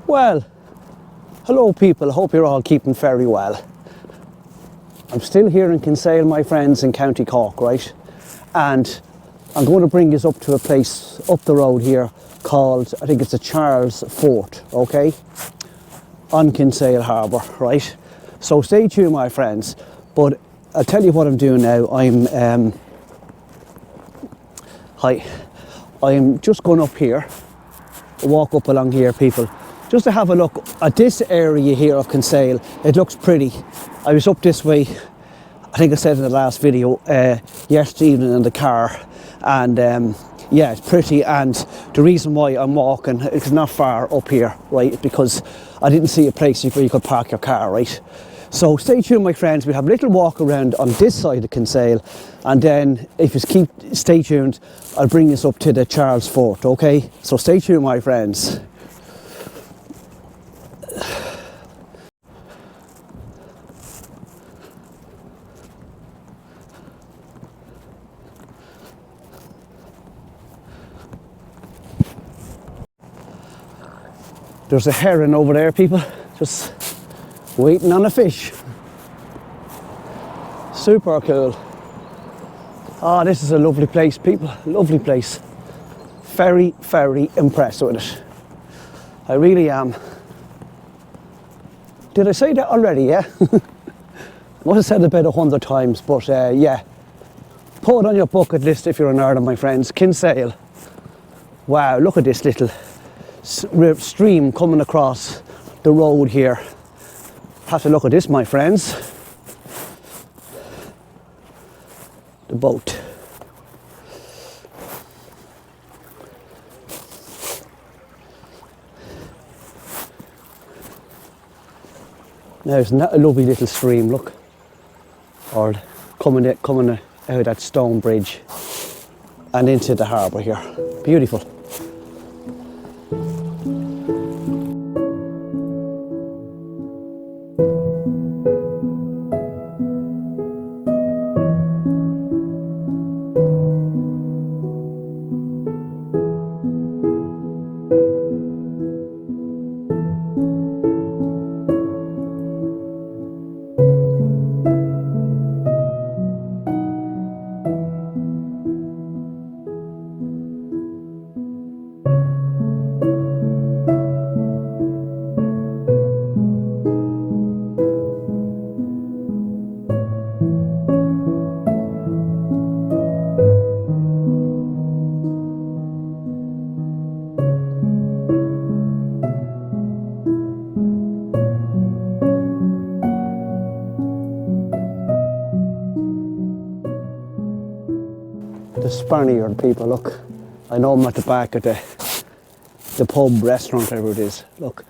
Well, hello people, I hope you're all keeping very well. I'm still here in Kinsale, my friends, in County Cork, right? And I'm going to bring you up to a place up the road here called, I think it's the Charles Fort, okay? On Kinsale Harbour, right? So stay tuned, my friends. But I'll tell you what I'm doing now. I'm just going up here, walk up along here, people, just to have a look at this area here of Kinsale. It looks pretty. I was up this way, I think I said in the last video, yesterday evening in the car, and yeah, it's pretty. And the reason why I'm walking, it's not far up here, right, because I didn't see a place where you could park your car, right? So stay tuned, my friends. We'll have a little walk around on this side of Kinsale, and then if you stay tuned, I'll bring us up to the Charles Fort, okay? So stay tuned, my friends. There's a heron over there, people, just waiting on a fish. Super cool. Oh, this is a lovely place, people, lovely place. Very, very impressed with it. I really am. Did I say that already? Yeah. Must have said it about 100 times, but yeah. Put it on your bucket list if you're in Ireland, my friends. Kinsale. Wow, look at this little stream coming across the road here. Have to look at this, my friends. The boat. Now isn't that a lovely little stream, look. Or coming out that stone bridge and into the harbour here. Beautiful. The Spaniard, people, look. I know I'm at the back of the pub, restaurant, whatever it is. Look,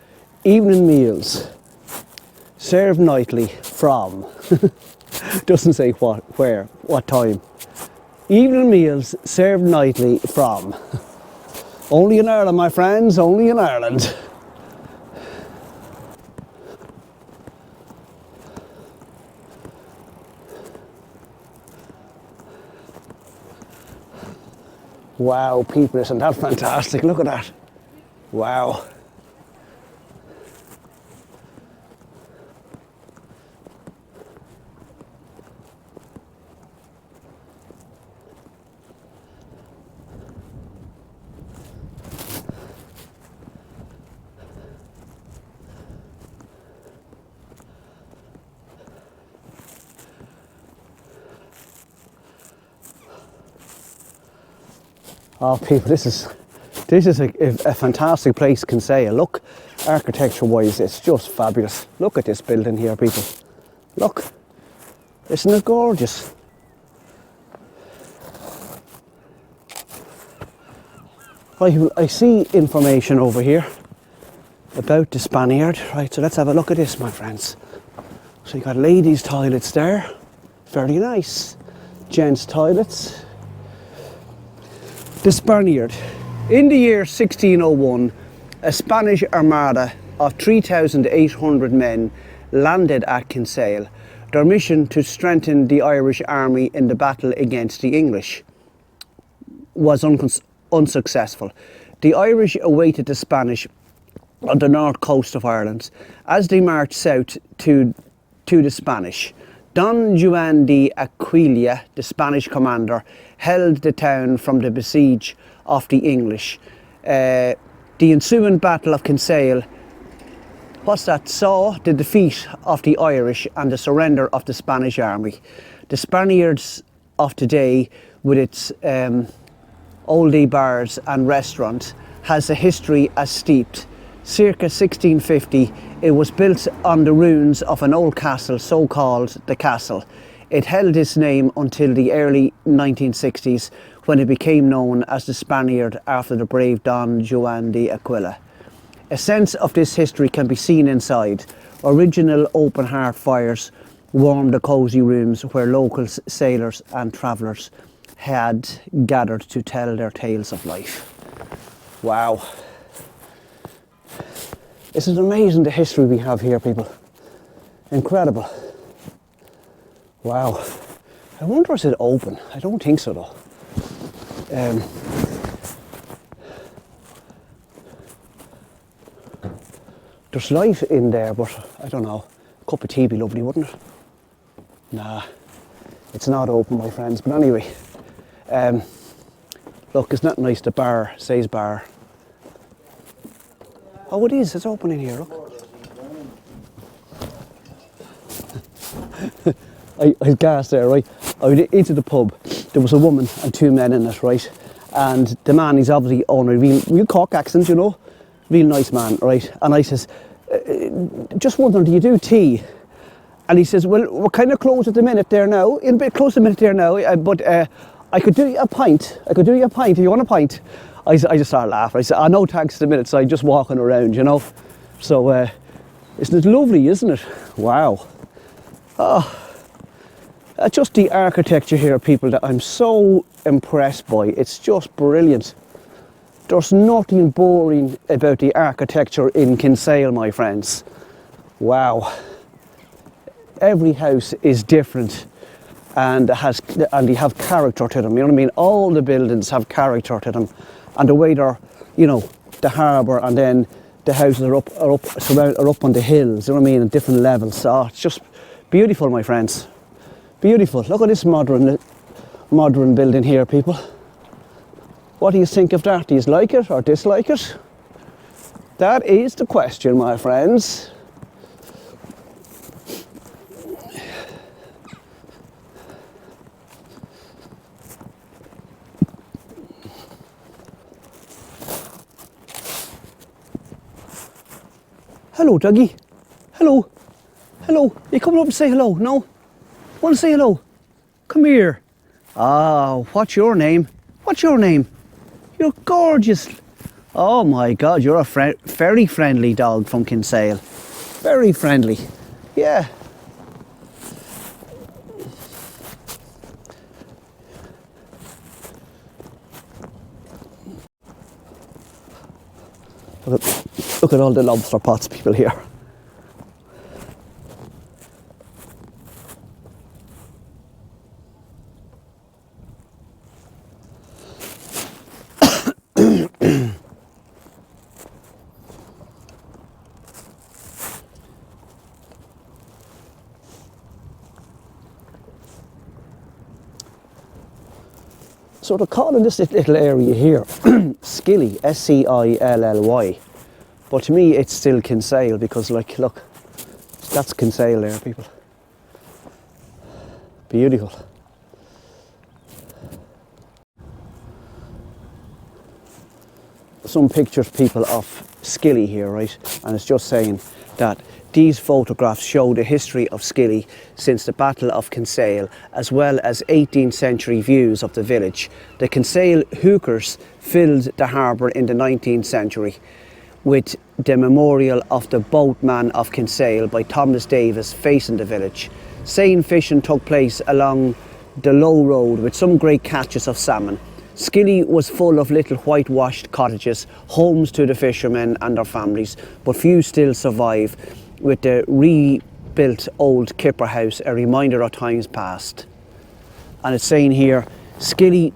evening meals served nightly from, doesn't say what, where, what time. Evening meals served nightly from. Only in Ireland, my friends, only in Ireland. Wow, people, isn't that fantastic? Look at that. Wow. Oh, people, this is a fantastic place, Kinsale. Look, architecture-wise, it's just fabulous. Look at this building here, people. Look, isn't it gorgeous? I see information over here about the Spaniard. Right, so let's have a look at this, my friends. So you got ladies' toilets there, very nice. Gents' toilets. The Spaniard. In the year 1601, a Spanish armada of 3,800 men landed at Kinsale, their mission to strengthen the Irish army in the battle against the English was unsuccessful. The Irish awaited the Spanish on the north coast of Ireland as they marched south to the Spanish. Don Juan de Aquila, the Spanish commander, held the town from the besiege of the English. The ensuing Battle of Kinsale, saw the defeat of the Irish and the surrender of the Spanish army. The Spaniards of today, with its oldie bars and restaurant, has a history as steeped. Circa 1650, it was built on the ruins of an old castle, so called the Castle. It held its name until the early 1960s, when it became known as the Spaniard after the brave Don Juan de Aquila. A sense of this history can be seen inside. Original open hearth fires warmed the cosy rooms where local sailors and travellers had gathered to tell their tales of life. Wow. Isn't it amazing the history we have here, people? Incredible. Wow. I wonder is it open? I don't think so though. There's light in there, but I don't know. A cup of tea would be lovely, wouldn't it? Nah, it's not open, my friends. But anyway, look, isn't that nice? The bar says bar. Oh, it is. It's open in here. Look. I was gassed there, right? I went into the pub. There was a woman and two men in it, right? And the man, he's obviously on a real Cork accent, you know, real nice man, right? And I says, just wondering, do you do tea? And he says, well, we're kind of close at the minute there now, in a bit close a minute there now, but I could do you a pint. I could do you a pint. Do you want a pint? I just started laughing. I said, no thanks at the minute, so I'm just walking around, you know. So, isn't it lovely, isn't it? Wow. Oh. Just the architecture here, people, that I'm so impressed by. It's just brilliant. There's nothing boring about the architecture in Kinsale, my friends. Wow. Every house is different and they have character to them, you know what I mean? All the buildings have character to them. And the way they're, you know, the harbour, and then the houses are up on the hills, you know what I mean, at different levels. So it's just beautiful, my friends. Beautiful. Look at this modern building here, people. What do you think of that? Do you like it or dislike it? That is the question, my friends. Hello, Dougie. Hello. Hello. You coming up and say hello? No? Want to say hello? Come here. Ah, what's your name? What's your name? You're gorgeous. Oh my God, you're a very friendly dog from Kinsale. Very friendly. Yeah. Look at all the lobster pots, people, here. So they're calling this little area here Scilly, S-C-I-L-L-Y. But to me it's still Kinsale, because like, look, that's Kinsale there, people. Beautiful. Some pictures, people, of Scilly here, right? And it's just saying that these photographs show the history of Scilly since the Battle of Kinsale, as well as 18th century views of the village. The Kinsale hookers filled the harbour in the 19th century, with the memorial of the Boatman of Kinsale by Thomas Davis facing the village. Seine fishing took place along the low road with some great catches of salmon. Scilly was full of little whitewashed cottages, homes to the fishermen and their families, but few still survive, with the rebuilt old Kipper house a reminder of times past. And it's saying here, Scilly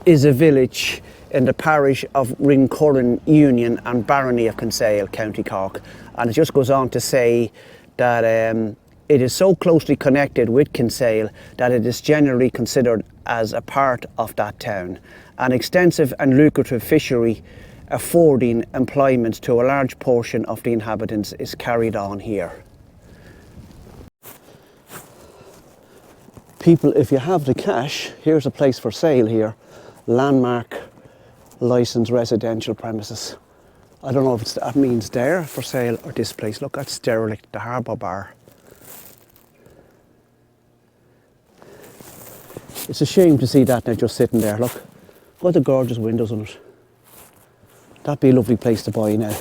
is a village in the parish of Rincorran Union and Barony of Kinsale, County Cork. And it just goes on to say that it is so closely connected with Kinsale that it is generally considered as a part of that town. An extensive and lucrative fishery affording employment to a large portion of the inhabitants is carried on here. People, if you have the cash, here's a place for sale here. Landmark licensed residential premises. I don't know if that means there for sale or this place. Look, that's derelict, the Harbour Bar. It's a shame to see that now just sitting there. Look, what the gorgeous windows on it. That'd be a lovely place to buy now.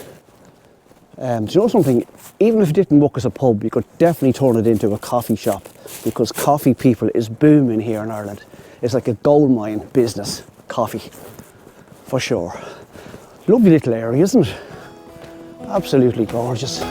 Do you know something? Even if it didn't work as a pub, you could definitely turn it into a coffee shop, because coffee, people, is booming here in Ireland. It's like a gold mine business, coffee, for sure. Lovely little area, isn't it? Absolutely gorgeous.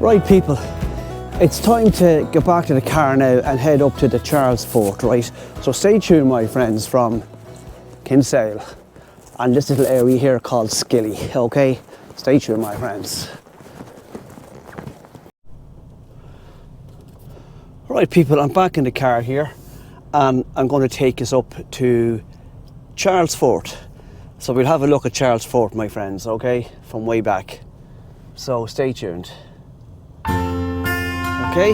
Right people, it's time to get back to the car now and head up to the Charles Fort, right? So stay tuned, my friends, from Kinsale and this little area here called Scilly, okay? Stay tuned, my friends. Right people, I'm back in the car here and I'm going to take us up to Charles Fort. So we'll have a look at Charles Fort, my friends, okay? From way back. So stay tuned. Okay.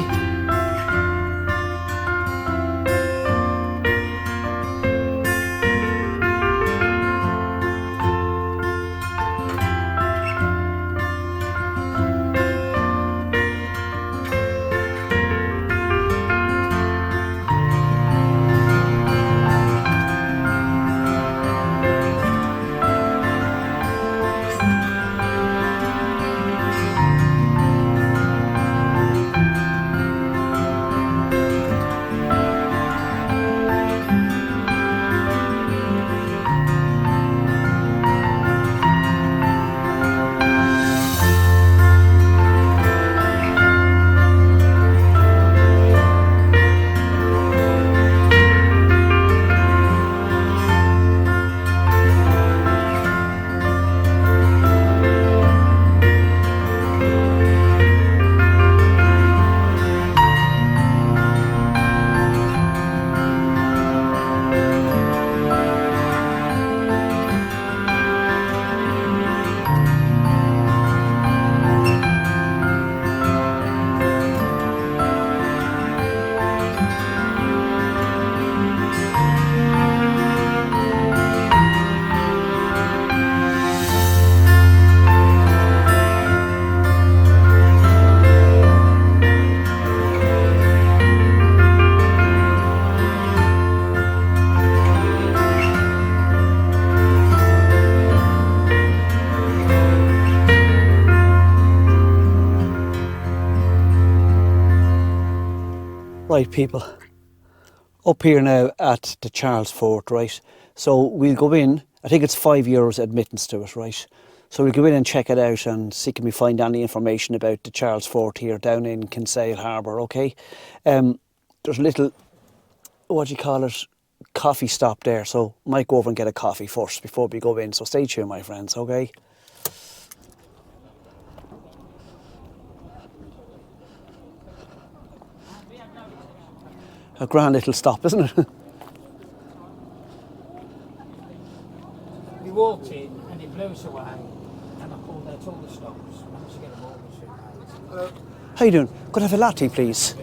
Right, people, up here now at the Charles Fort, right? So we'll go in, I think it's €5 admittance to it, right? So we'll go in and check it out and see can we find any information about the Charles Fort here down in Kinsale Harbour, okay? There's a little, what do you call it, coffee stop there, so might go over and get a coffee first before we go in, so stay tuned, my friends, okay? A grand little stop, isn't it? We walked in and it blew us away, and I called out all the stops. Managed to get them all through. How you doing? Could I have a latte, please?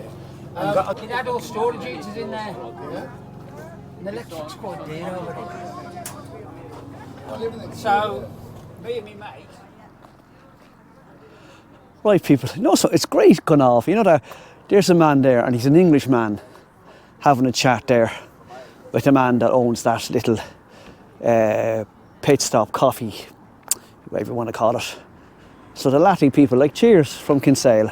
It had all storage heaters in there. Yeah. And the electric's quite dear over there. So, me and me mate. Right, people, you know, so it's great going off. You know that there's a man there, and he's an English man, having a chat there with the man that owns that little pit stop coffee, whatever you want to call it. So the latte people, like, cheers from Kinsale.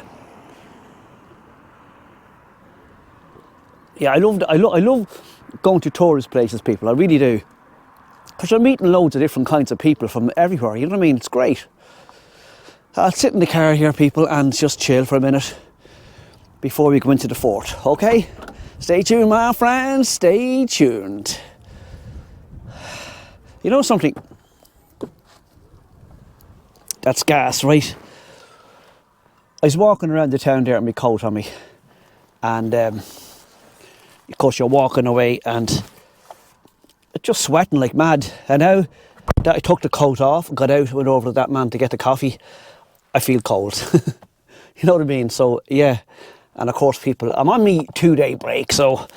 Yeah, I love going to tourist places, people. I really do, because you're meeting loads of different kinds of people from everywhere. You know what I mean? It's great. I'll sit in the car here, people, and just chill for a minute before we go into the fort. Okay? Stay tuned, my friends. Stay tuned. You know something? That's gas, right? I was walking around the town there with my coat on me, and of course you're walking away and it's just sweating like mad. And now that I took the coat off, got out, went over to that man to get the coffee, I feel cold. You know what I mean? So yeah, and of course people, I'm on me 2-day break, so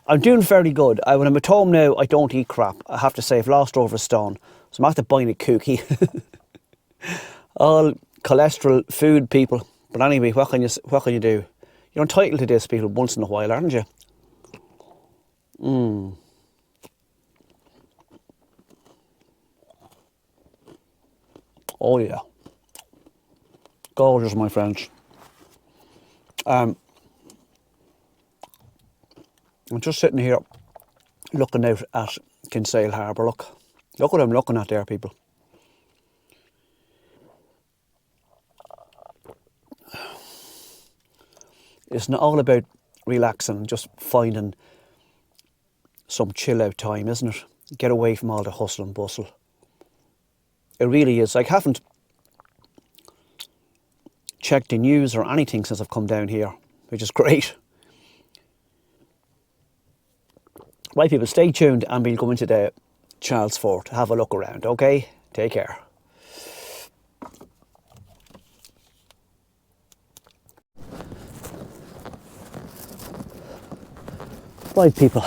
I'm doing fairly good. When I'm at home now, I don't eat crap. I have to say, I've lost over a stone, so I'm after buying a cookie. All cholesterol food, people. But anyway, what can you do? You're entitled to this, people, once in a while, aren't you? Oh yeah. Gorgeous, my friends. I'm just sitting here looking out at Kinsale Harbour. Look what I'm looking at there, people. It's not all about relaxing, just finding some chill out time, isn't it? Get away from all the hustle and bustle. It really is. I haven't checked the news or anything since I've come down here, which is great. Right, people, stay tuned and we'll go into the Charles Fort, have a look around, okay? Take care. Right, people,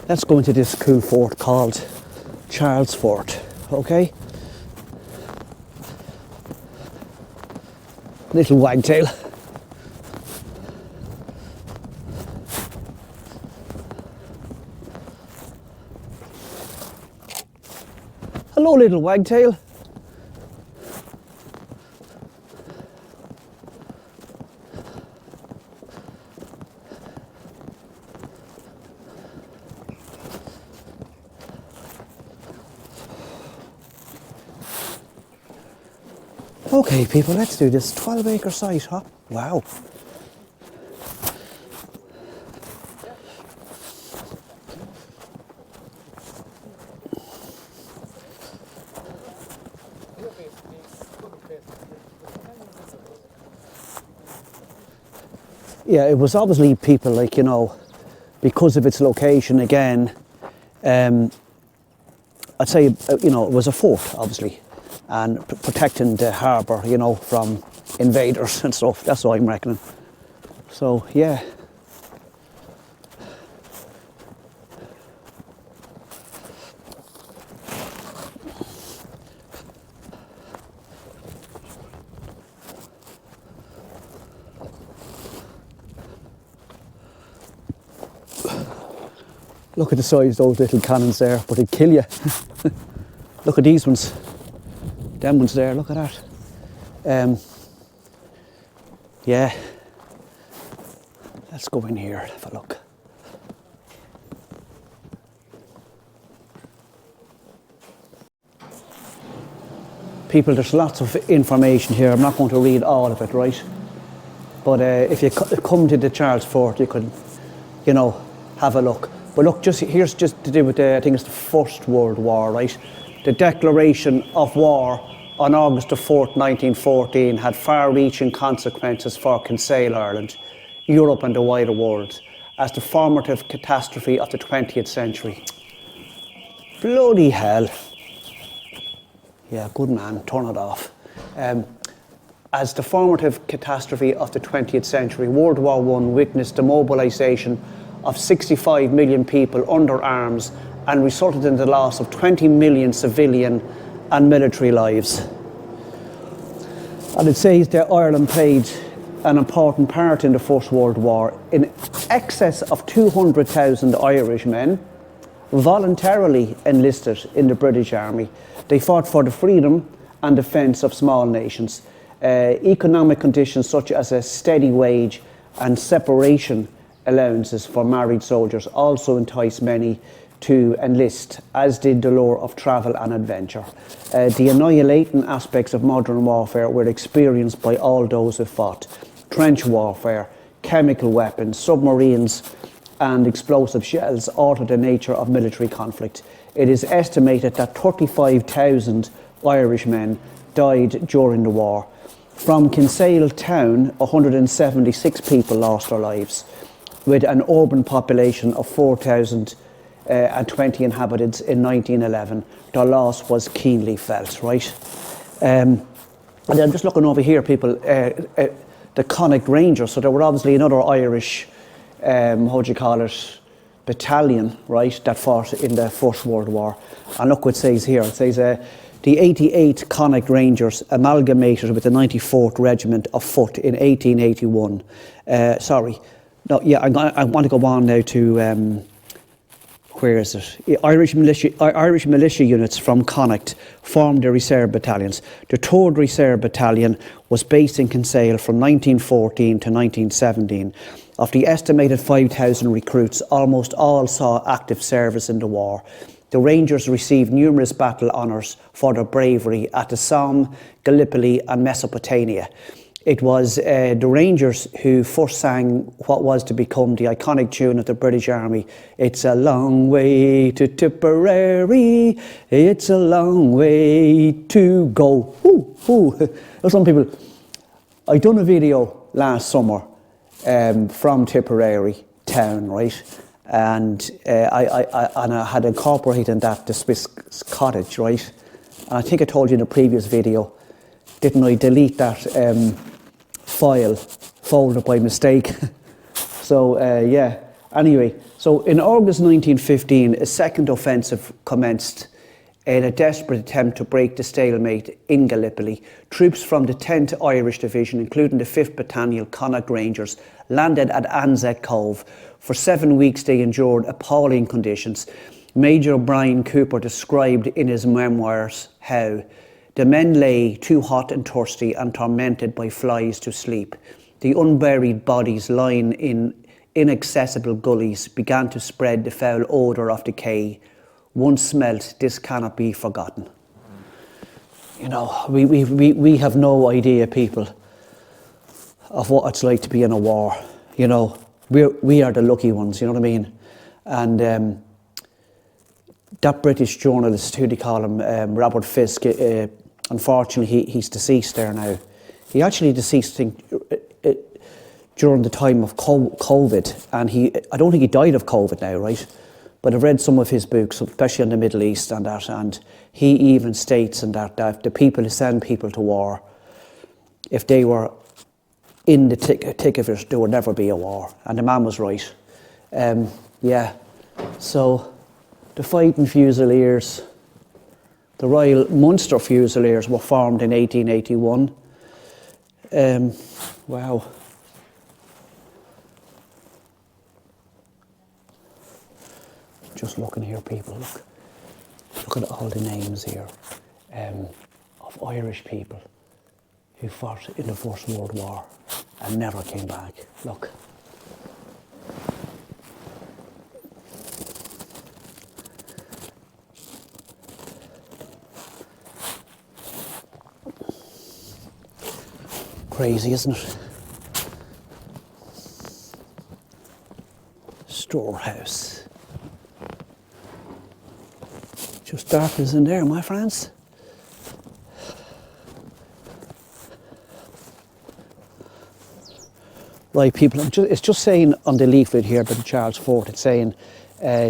let's go into this cool fort called Charles Fort, okay? Little wagtail. Hello, little wagtail. Okay, people, let's do this 12-acre site, huh? Wow. Yeah, it was obviously people, like, you know, because of its location again, I'd say, you know, it was a fort, obviously, and protecting the harbour, you know, from invaders and stuff. That's what I'm reckoning. So, yeah. Look at the size of those little cannons there, but they'd kill you. Look at these ones. Them ones there, look at that. Yeah. Let's go in here and have a look. People, there's lots of information here. I'm not going to read all of it, right? But if you come to the Charles Fort, you could, you know, have a look. But look, here's just to do with I think it's the First World War, right? The declaration of war on August the 4th, 1914 had far-reaching consequences for Kinsale, Ireland, Europe and the wider world as the formative catastrophe of the 20th century. Bloody hell. Yeah, good man, turn it off. As the formative catastrophe of the 20th century, World War I witnessed the mobilisation of 65 million people under arms and resulted in the loss of 20 million civilian and military lives. And it says that Ireland played an important part in the First World War. In excess of 200,000 Irish men voluntarily enlisted in the British Army. They fought for the freedom and defence of small nations. Economic conditions such as a steady wage and separation allowances for married soldiers also enticed many to enlist, as did the lure of travel and adventure. The annihilating aspects of modern warfare were experienced by all those who fought. Trench warfare, chemical weapons, submarines and explosive shells altered the nature of military conflict. It is estimated that 35,000 Irish men died during the war. From Kinsale town, 176 people lost their lives, with an urban population of 4,020 inhabitants in 1911. Their loss was keenly felt, right? And I'm just looking over here, people, the Connacht Rangers, so there were obviously another Irish, battalion, right, that fought in the First World War. And look what it says here. It says, the 88th Connacht Rangers amalgamated with the 94th Regiment of Foot in 1881. I want to go on now to, where is it? Irish militia units from Connacht formed the reserve battalions. The 3rd Reserve Battalion was based in Kinsale from 1914 to 1917. Of the estimated 5,000 recruits, almost all saw active service in the war. The Rangers received numerous battle honours for their bravery at the Somme, Gallipoli and Mesopotamia. It was the Rangers who first sang what was to become the iconic tune of the British Army. It's a long way to Tipperary, it's a long way to go. Ooh, ooh. There's some people, I done a video last summer from Tipperary town, right? And I had incorporated that the Swiss cottage, right? And I think I told you in a previous video, didn't I delete that folder by mistake? So yeah, anyway, so in August 1915, a second offensive commenced in a desperate attempt to break the stalemate in Gallipoli. Troops from the 10th Irish Division, including the 5th Battalion Connacht Rangers, landed at Anzac Cove. For 7 weeks they endured appalling conditions. Major Brian Cooper described in his memoirs how the men lay too hot and thirsty and tormented by flies to sleep. The unburied bodies lying in inaccessible gullies began to spread the foul odour of decay. Once smelt, this cannot be forgotten. You know, we have no idea, people, of what it's like to be in a war. You know, we are the lucky ones, you know what I mean? And that British journalist, who do you call him, Robert Fisk, unfortunately he's deceased there now. He actually deceased, I think, during the time of COVID, and I don't think he died of COVID now, right? But I've read some of his books, especially on the Middle East and that, and he even states in that the people who send people to war, if they were in the thick of it, there would never be a war. And the man was right. Yeah, so the Fighting Fusiliers, the Royal Munster Fusiliers were formed in 1881. Wow. Just looking here, people, look at all the names here of Irish people who fought in the First World War and never came back. Look, crazy, isn't it? Storehouse. Just darkness in there, my friends. Right, people, it's just saying on the leaflet here about the Charles Fort, it's saying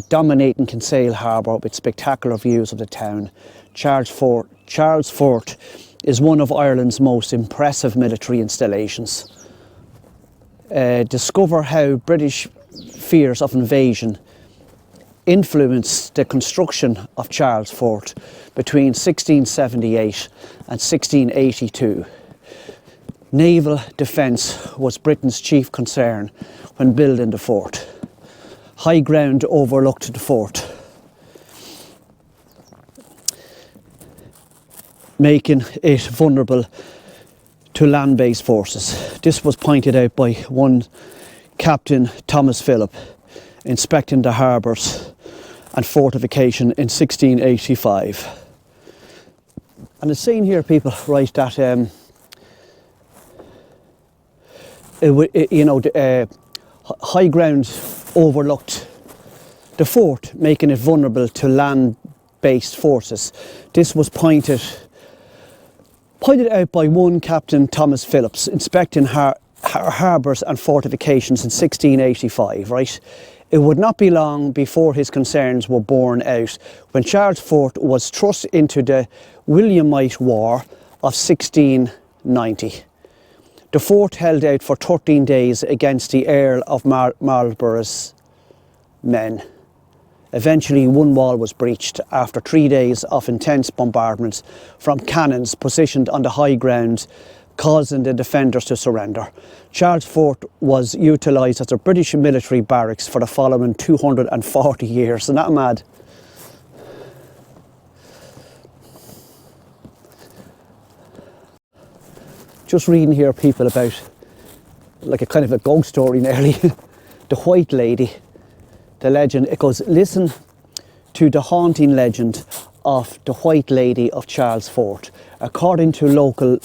dominating Kinsale Harbour with spectacular views of the town. Charles Fort is one of Ireland's most impressive military installations. Discover how British fears of invasion influenced the construction of Charles Fort between 1678 and 1682. Naval defence was Britain's chief concern when building the fort. High ground overlooked the fort, making it vulnerable to land-based forces. This was pointed out by one Captain Thomas Phillip, inspecting the harbours and fortification in 1685. And it's saying here, people, right, that high ground overlooked the fort, making it vulnerable to land-based forces. This was pointed out by one Captain Thomas Phillips, inspecting harbours and fortifications in 1685, right? It would not be long before his concerns were borne out when Charles Fort was thrust into the Williamite War of 1690. The fort held out for 13 days against the Earl of Marlborough's men. Eventually, one wall was breached after 3 days of intense bombardments from cannons positioned on the high ground, causing the defenders to surrender. Charles Fort was utilised as a British military barracks for the following 240 years. Isn't that mad? Just reading here, people, about like a kind of a ghost story nearly. The White Lady, the legend, it goes, listen to the haunting legend of the White Lady of Charles Fort. According to local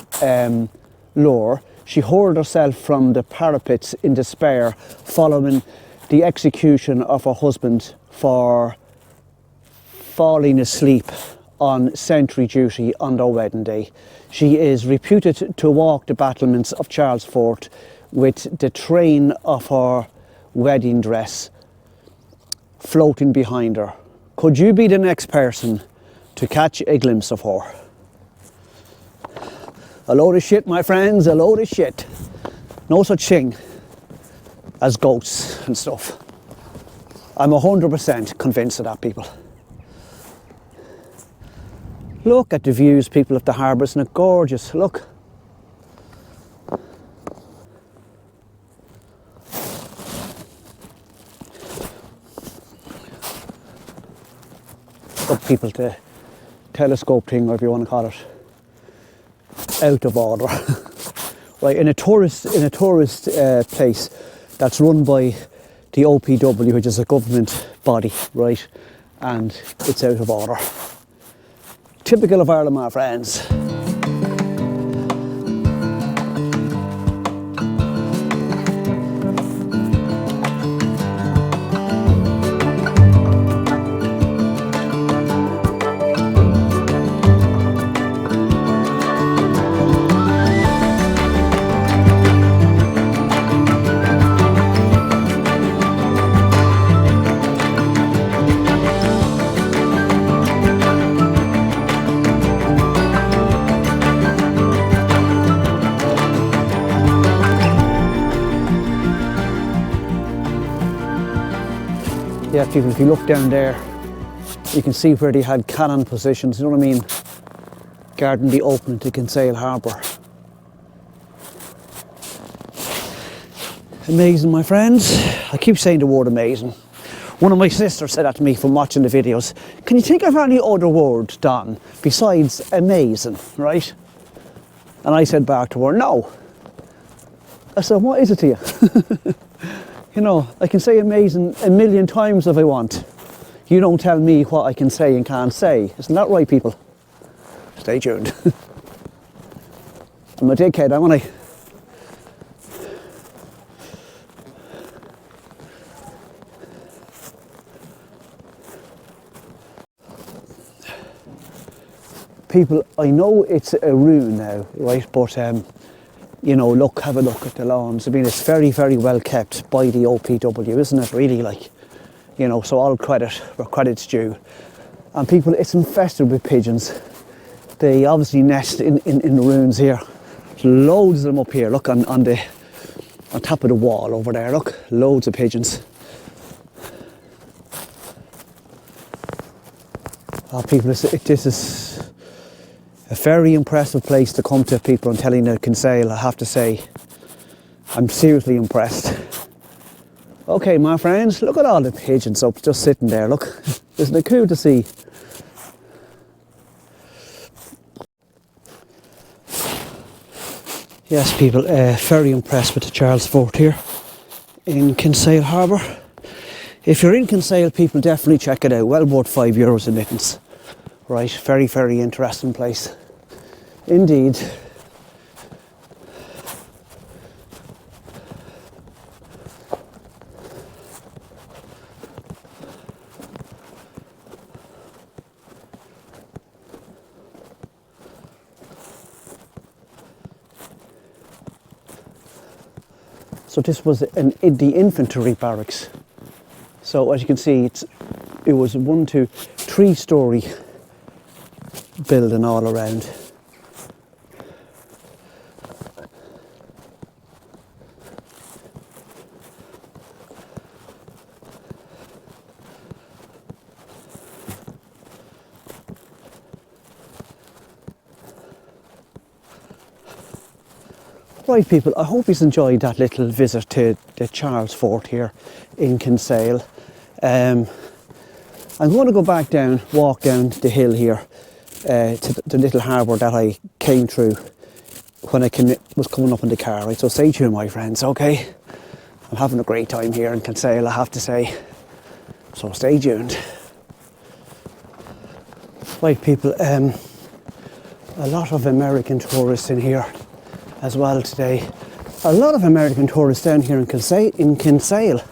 lore, she hurled herself from the parapets in despair following the execution of her husband for falling asleep on sentry duty on their wedding day. She is reputed to walk the battlements of Charles Fort with the train of her wedding dress floating behind her. Could you be the next person to catch a glimpse of her? A load of shit, my friends, a load of shit. No such thing as ghosts and stuff. I'm 100% convinced of that, people. Look at the views, people, of the harbour, isn't it gorgeous? Look. Look, people, the telescope thing, whatever you want to call it, out of order. Right, in a tourist place that's run by the OPW, which is a government body, right, and it's out of order. Typical of Ireland, my friends. Yeah, people, if you look down there, you can see where they had cannon positions, you know what I mean? Guarding the opening to Kinsale Harbour. Amazing, my friends. I keep saying the word amazing. One of my sisters said that to me from watching the videos. Can you think of any other word, Don, besides amazing, right? And I said back to her, no. I said, what is it to you? You know, I can say amazing a million times if I want. You don't tell me what I can say and can't say. Isn't that right, people? Stay tuned. I'm a dickhead, am I? people, I know it's a ruin now, right? But you know, look, have a look at the lawns. I mean, it's very, very well kept by the OPW, isn't it? Really, like, you know. So all credit where credit's due. And people, it's infested with pigeons. They obviously nest in the ruins here. There's loads of them up here. Look on top of the wall over there. Look, loads of pigeons. Oh, people, this is a very impressive place to come to, people. I'm telling you, Kinsale, I have to say, I'm seriously impressed. Okay, my friends, look at all the pigeons up just sitting there. Look, isn't it cool to see? Yes, people, very impressed with the Charles Fort here in Kinsale Harbour. If you're in Kinsale, people, definitely check it out. Well worth €5 admittance. Right, very, very interesting place. Indeed. So this was the infantry barracks. So as you can see, it was 1, 2, 3-story building all around. Right, people, I hope you've enjoyed that little visit to the Charles Fort here in Kinsale. I'm going to go back down, walk down the hill here to the little harbour that I came through when I was coming up in the car. Right, so stay tuned, my friends, okay? I'm having a great time here in Kinsale, I have to say. So stay tuned. Right, people, a lot of American tourists in here as well today. A lot of American tourists down here in Kinsale.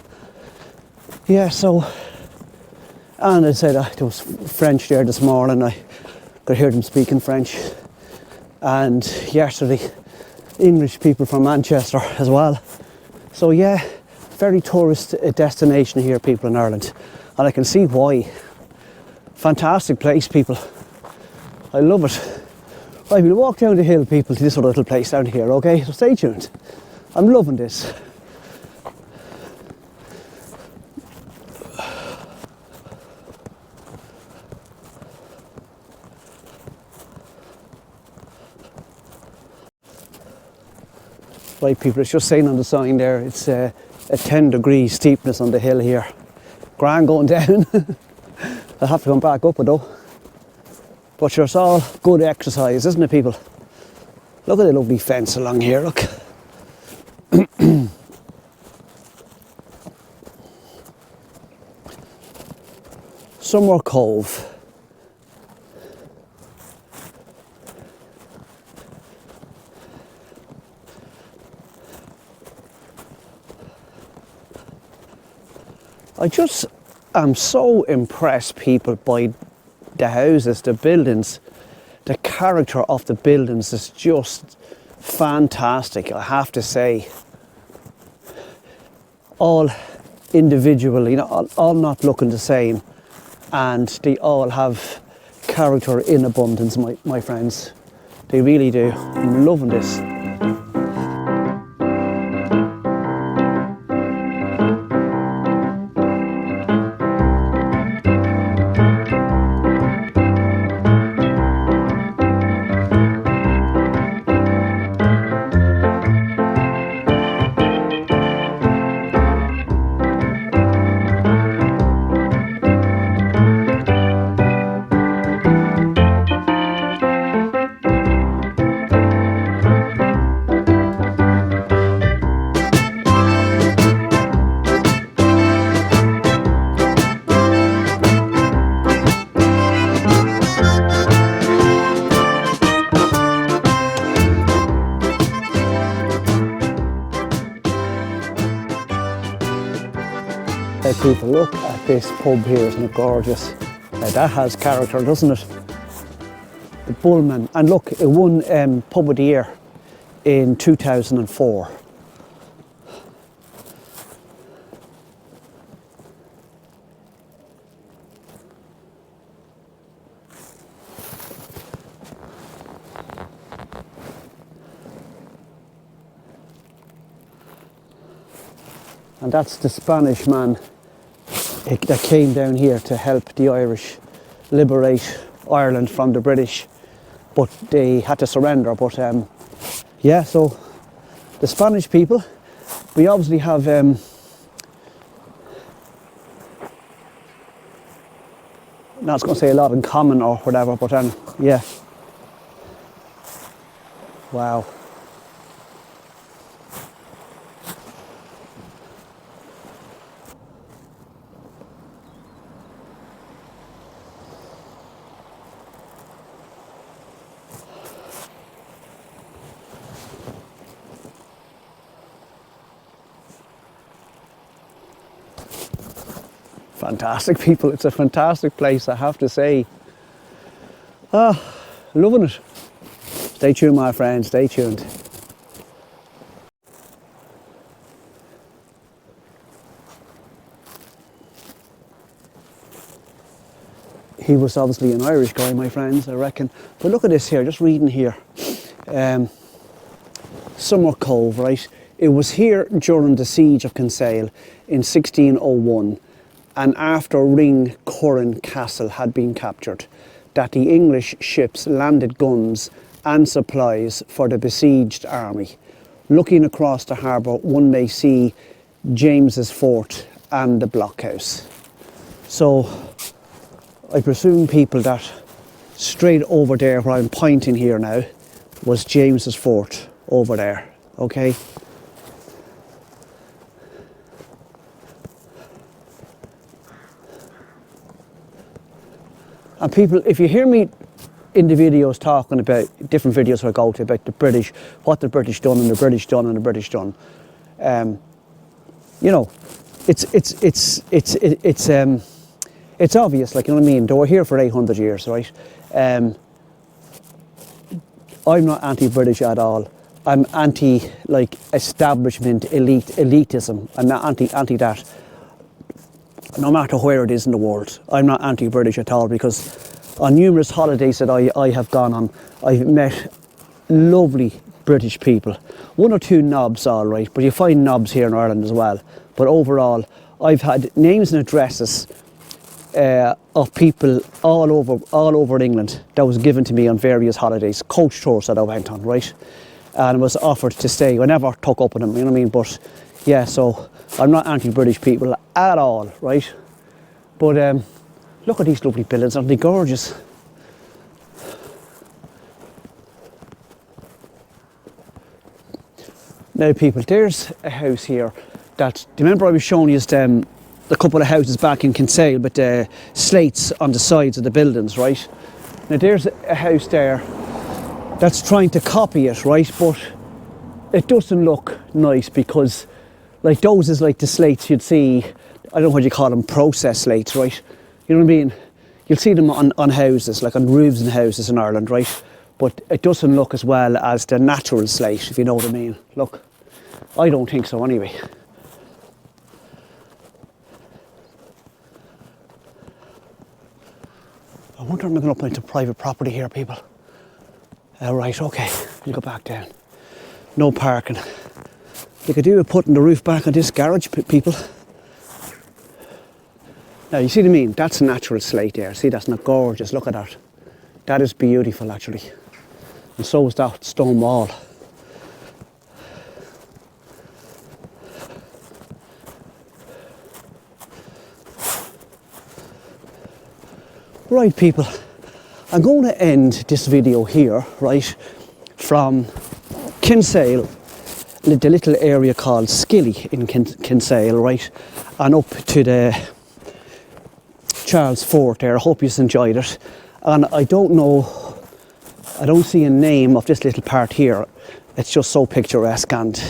Yeah, so, and I said there was French there this morning. I could hear them speaking French. And yesterday, English people from Manchester as well. So yeah, very tourist destination here, people, in Ireland. And I can see why. Fantastic place, people. I love it. Right, we'll walk down the hill, people, to this other little place down here, okay? So stay tuned. I'm loving this. Right, people, it's just saying on the sign there, it's a 10-degree steepness on the hill here. Grand going down. I'll have to come back up it though. But sure, it's all good exercise, isn't it, people? Look at the lovely fence along here, look. Summer Cove. I just am so impressed, people, by the houses, the buildings. The character of the buildings is just fantastic, I have to say. All individual, you know, all not looking the same, and they all have character in abundance, my friends. They really do. I'm loving this. People, look at this pub here, isn't it gorgeous? Now that has character, doesn't it? The Bullman. And look, it won Pub of the Year in 2004. And that's the Spanish man that came down here to help the Irish liberate Ireland from the British, but they had to surrender. But yeah, so the Spanish people, we obviously have not going to say a lot in common or whatever, but yeah. Wow. Fantastic people, it's a fantastic place, I have to say. Ah, loving it. Stay tuned, my friends, stay tuned. He was obviously an Irish guy, my friends, I reckon. But look at this here, just reading here. Summer Cove, right? It was here during the siege of Kinsale in 1601, and after Ring Curran Castle had been captured, that the English ships landed guns and supplies for the besieged army. Looking across the harbour, one may see James's Fort and the blockhouse. So I presume, people, that straight over there where I'm pointing here now was James's Fort over there, okay? And people, if you hear me in the videos talking about different videos I go to about the British, what the British done and the British done and the British done, you know, it's obvious, like, you know what I mean. They were here for 800 years, right? I'm not anti-British at all. I'm anti, like, establishment, elitism. I'm not anti that. No matter where it is in the world, I'm not anti-British at all, because on numerous holidays that I have gone on, I've met lovely British people. One or two knobs, all right, but you find knobs here in Ireland as well. But overall, I've had names and addresses of people all over England that was given to me on various holidays, coach tours that I went on, right? And I was offered to stay. I never took up with them, you know what I mean? But yeah, so I'm not anti-British people at all, right? But look at these lovely buildings, aren't they gorgeous? Now, people, there's a house here that, do you remember I was showing you a couple of houses back in Kinsale with the slates on the sides of the buildings, right? Now there's a house there that's trying to copy it, right? But it doesn't look nice, because like those is like the slates you'd see, I don't know what you call them, process slates, right? You know what I mean? You'll see them on houses, like on roofs and houses in Ireland, right? But it doesn't look as well as the natural slate, if you know what I mean. Look, I don't think so anyway. I wonder if I'm going up into private property here, people. Right, okay, we'll go back down. No parking. You could do with putting the roof back on this garage, people. Now, you see what I mean? That's a natural slate there. See, that's not gorgeous. Look at that. That is beautiful, actually. And so is that stone wall. Right, people, I'm going to end this video here, right, from Kinsale, the little area called Scilly in Kinsale, right, and up to the Charles Fort there. I hope you enjoyed it. And I don't know, I don't see a name of this little part here. It's just so picturesque, and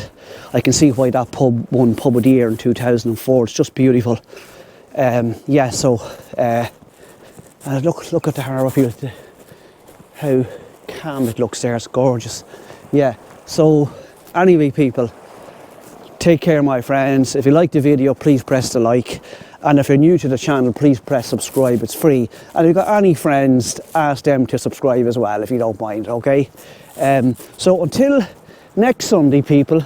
I can see why that pub won Pub of the Year in 2004. It's just beautiful. Yeah, so look at the harbour here. how calm it looks there. It's gorgeous. Yeah, so anyway people, take care my friends. If you like the video, please press the like, and if you're new to the channel, please press subscribe. It's free, and if you've got any friends, ask them to subscribe as well if you don't mind. Okay, so until next Sunday people,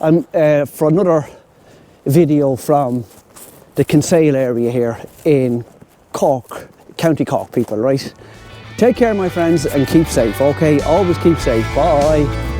I'm for another video from the Kinsale area here in Cork, County Cork people, right? Take care my friends and keep safe, okay? Always keep safe. Bye.